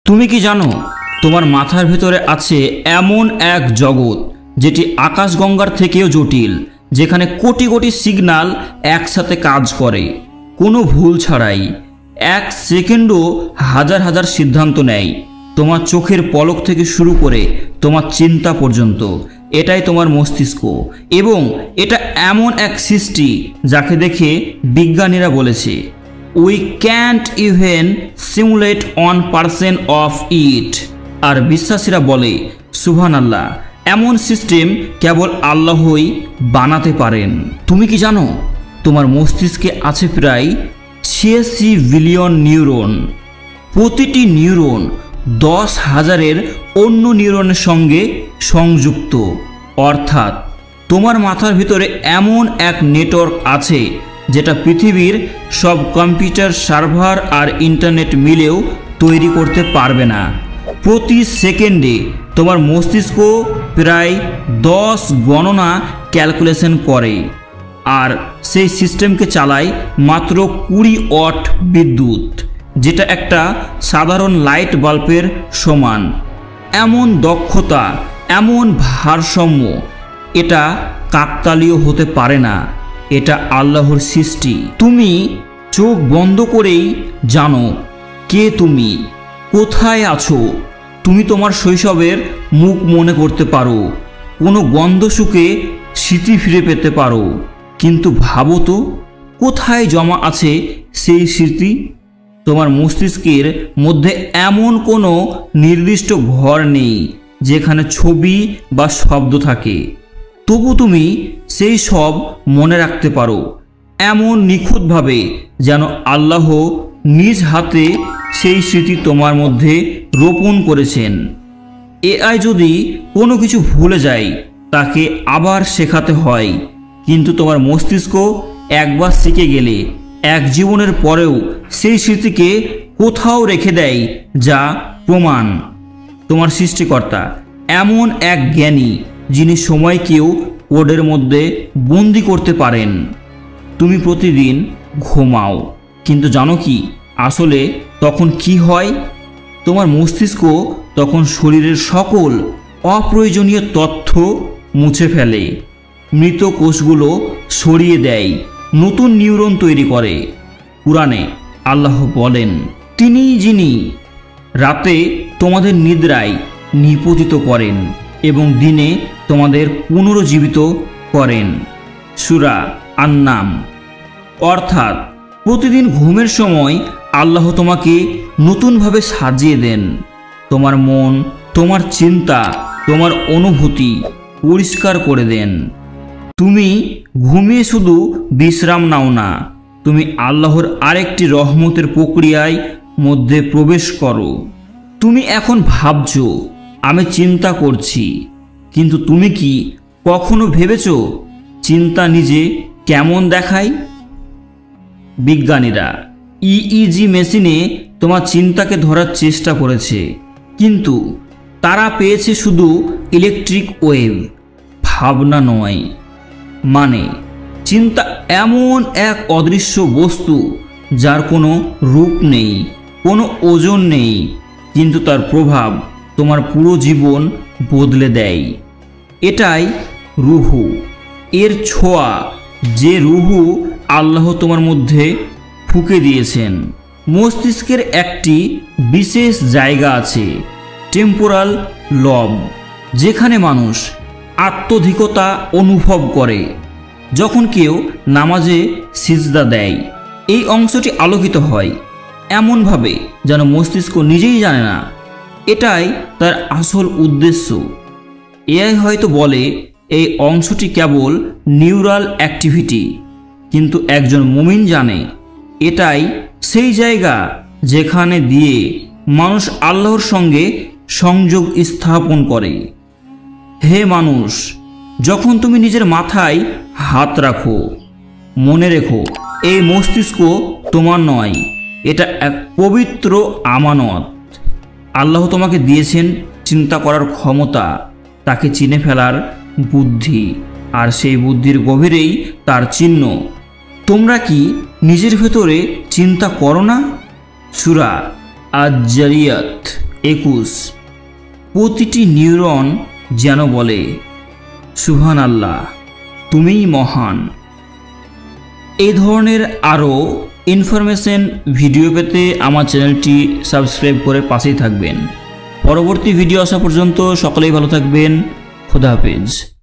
তুমি কি জানো তোমার মাথার ভেতরে আছে এমন এক জগৎ যেটি আকাশগঙ্গার থেকেও জটিল, যেখানে কোটি কোটি সিগন্যাল একসাথে কাজ করে কোনো ভুল ছাড়াই। এক সেকেন্ডও হাজার হাজার সিদ্ধান্ত নেয়, তোমার চোখের পলক থেকে শুরু করে তোমার চিন্তা পর্যন্ত। এটাই তোমার মস্তিষ্ক, এবং এটা এমন এক সৃষ্টি যাকে দেখে বিজ্ঞানীরা বলেছে we can't even simulate 1% of it. আর বিশ্বাসীরা বলে সুবহানাল্লাহ, এমন সিস্টেম কেবল আল্লাহই বানাতে পারেন। তুমি কি জানো তোমার মস্তিষ্কে আছে প্রায় 86 বিলিয়ন নিউরন। প্রতিটি নিউরন 10,000-এর অন্য নিউরনের সঙ্গে সংযুক্ত। অর্থাৎ তোমার মাথার ভিতরে এমন এক নেটওয়ার্ক আছে যেটা পৃথিবীর সব কম্পিউটার, সার্ভার আর ইন্টারনেট মিলেও তৈরি করতে পারবে না। প্রতি সেকেন্ডে তোমার মস্তিষ্ক প্রায় 10 গণনা ক্যালকুলেশন করে, আর সেই সিস্টেমকে চালায় মাত্র 20 ওয়াট বিদ্যুৎ, যেটা একটা সাধারণ লাইট বাল্বের সমান। এমন দক্ষতা, এমন ভারসাম্য, এটা কাকতালীয় হতে পারে না, এটা আল্লাহর সৃষ্টি। তুমি চোখ বন্ধ করেই জানো কে তুমি, কোথায় আছো। তুমি তোমার শৈশবের মুখ মনে করতে পারো, কোনো গন্ধ শুকে স্মৃতি ফিরে পেতে পারো, কিন্তু ভাবো তো কোথায় জমা আছে সেই স্মৃতি? তোমার মস্তিষ্কের মধ্যে এমন কোনো নির্দিষ্ট ঘর নেই যেখানে ছবি বা শব্দ থাকে, তবু তুমি সেই সব মনে রাখতে পারো এমন নিখুঁতভাবে যেন আল্লাহ নিজ হাতে সেই স্মৃতি তোমার মধ্যে রোপণ করেছেন। এআই যদি কোনো কিছু ভুলে যায় তাকে আবার শেখাতে হয়, কিন্তু তোমার মস্তিষ্ক একবার শিখে গেলে এক জীবনের পরেও সেই স্মৃতিকে কোথাও রেখে দেয়, যা প্রমাণ তোমার সৃষ্টিকর্তা এমন এক জ্ঞানী যিনি সময়কেও কোডের মধ্যে বন্দি করতে পারেন। তুমি প্রতিদিন ঘুমাও, কিন্তু জানো কি আসলে তখন কি হয়? তোমার মস্তিষ্ক তখন শরীরের সকল অপ্রয়োজনীয় তথ্য মুছে ফেলে, মৃত কোষগুলো সরিয়ে দেয়, নতুন নিউরন তৈরি করে। কুরআনে আল্লাহ বলেন, তিনিই যিনি রাতে তোমাদের নিদ্রায় নিপতিত করেন এবং দিনে তোমাদের পুনরুজ্জীবিত করেন। সূরা আন-নাম। অর্থাৎ প্রতিদিন ঘুমের সময় আল্লাহ তোমাকে নতুনভাবে সাজিয়ে দেন। তোমার মন, তোমার চিন্তা, তোমার অনুভূতি পরিষ্কার করে দেন। তুমি ঘুমিয়ে শুধু বিশ্রাম নাও না, তুমি আল্লাহর আরেকটি রহমতের প্রক্রিয়ায় মধ্যে প্রবেশ করো। তুমি এখন ভাবছো আমি চিন্তা করছি, কিন্তু তুমি কি কখনো ভেবেছো চিন্তা নিজে কেমন দেখায়? বিজ্ঞানীরা ইইজি মেশিনে তোমার চিন্তাকে ধরার চেষ্টা করেছে, কিন্তু তারা পেয়েছে শুধু ইলেকট্রিক ওয়েভ, ভাবনা নয়। মানে চিন্তা এমন এক অদৃশ্য বস্তু যার কোনো রূপ নেই, কোনো ওজন নেই, কিন্তু তার প্রভাব তোমার পুরো জীবন বদলে দেয়। এটাই রুহু, এর ছোঁয়া, যে রুহু আল্লাহ তোমার মধ্যে ফুঁকে দিয়েছেন। মস্তিষ্কের একটি বিশেষ জায়গা আছে, টেম্পোরাল লব, যেখানে মানুষ আত্মধিকতা অনুভব করে যখন কেউ নামাজে সিজদা দেয়। এই অংশটি আলোকিত হয় এমনভাবে যেন মস্তিষ্ক নিজেই জানে না এটাই তার আসল উদ্দেশ্য। এআই হয়তো বলে এই অংশটি কেবল নিউরাল অ্যাক্টিভিটি, কিন্তু একজন মুমিন জানে এটাই সেই জায়গা যেখানে দিয়ে মানুষ আল্লাহর সঙ্গে সংযোগ স্থাপন করে। হে মানুষ, যখন তুমি নিজের মাথায় হাত রাখো, মনে রেখো এই মস্তিষ্ক তোমার নয়, এটা এক পবিত্র আমানত। আল্লাহ তোমাকে দিয়েছেন চিন্তা করার ক্ষমতা, তাকে চিনে ফেলার বুদ্ধি, আর সেই বুদ্ধির গভীরেই তার চিহ্ন। তোমরা কি নিজের ভেতরে চিন্তা করো না? সূরা আজ-জারিয়াত 21। প্রতিটি নিউরন যেন বলে, সুবহান আল্লাহ, তুমিই মহান। এই ধরনের আরও ইনফরমেশন ভিডিও পেতে আমার চ্যানেলটি সাবস্ক্রাইব করে পাশেই থাকবেন। পরবর্তী ভিডিও আসা পর্যন্ত সকলেই ভালো থাকবেন। খোদা হাফেজ।